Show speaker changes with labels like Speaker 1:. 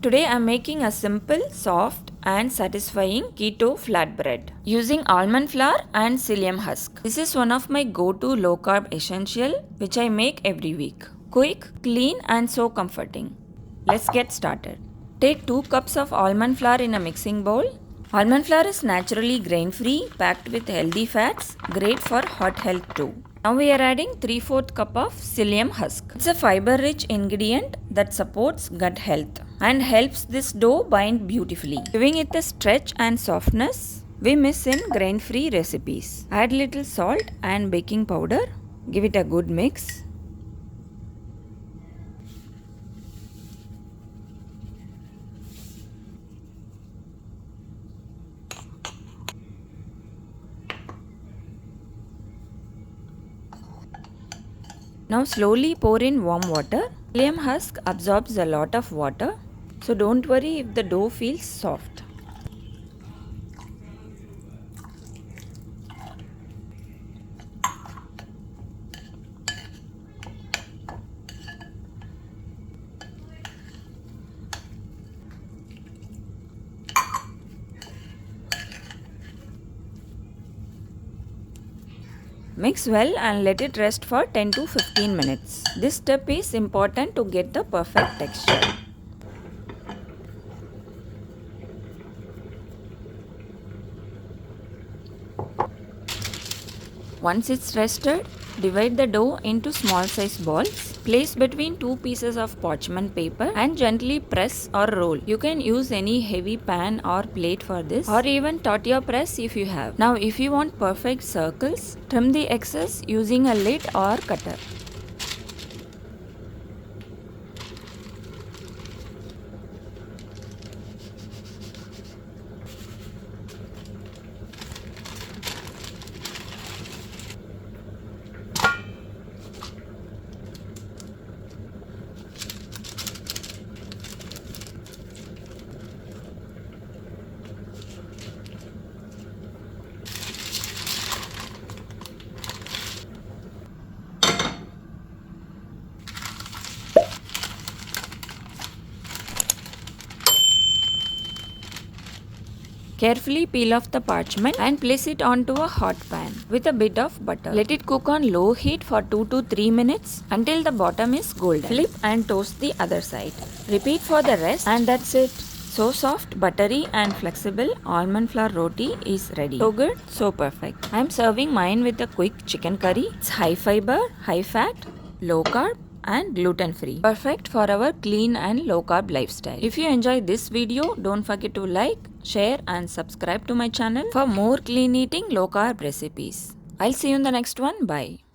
Speaker 1: Today I am making a simple, soft and satisfying keto flatbread using almond flour and psyllium husk. This is one of my go-to low-carb essential which I make every week. Quick, clean and so comforting. Let's get started. Take 2 cups of almond flour in a mixing bowl. Almond flour is naturally grain-free, packed with healthy fats, great for heart health too. Now we are adding 3/4 cup of psyllium husk. It's a fiber-rich ingredient that supports gut health and helps this dough bind beautifully, giving it a stretch and softness we miss in grain-free recipes. Add little salt and baking powder. Give it a good mix. Now slowly pour in warm water. Psyllium husk absorbs a lot of water, so don't worry if the dough feels soft. Mix well and let it rest for 10 to 15 minutes. This step is important to get the perfect texture. Once it's rested, divide the dough into small size balls. Place between 2 pieces of parchment paper and gently press or roll. You can use any heavy pan or plate for this, or even tortilla press if you have. Now if you want perfect circles, trim the excess using a lid or cutter. Carefully peel off the parchment and place it onto a hot pan with a bit of butter. Let it cook on low heat for 2 to 3 minutes until the bottom is golden. Flip and toast the other side. Repeat for the rest and that's it. So soft, buttery and flexible almond flour roti is ready. So good, so perfect. I am serving mine with a quick chicken curry. It's high fiber, high fat, low carb and gluten-free. Perfect for our clean and low-carb lifestyle. If you enjoyed this video, don't forget to like, share and subscribe to my channel for more clean eating low-carb recipes. I'll see you in the next one. Bye.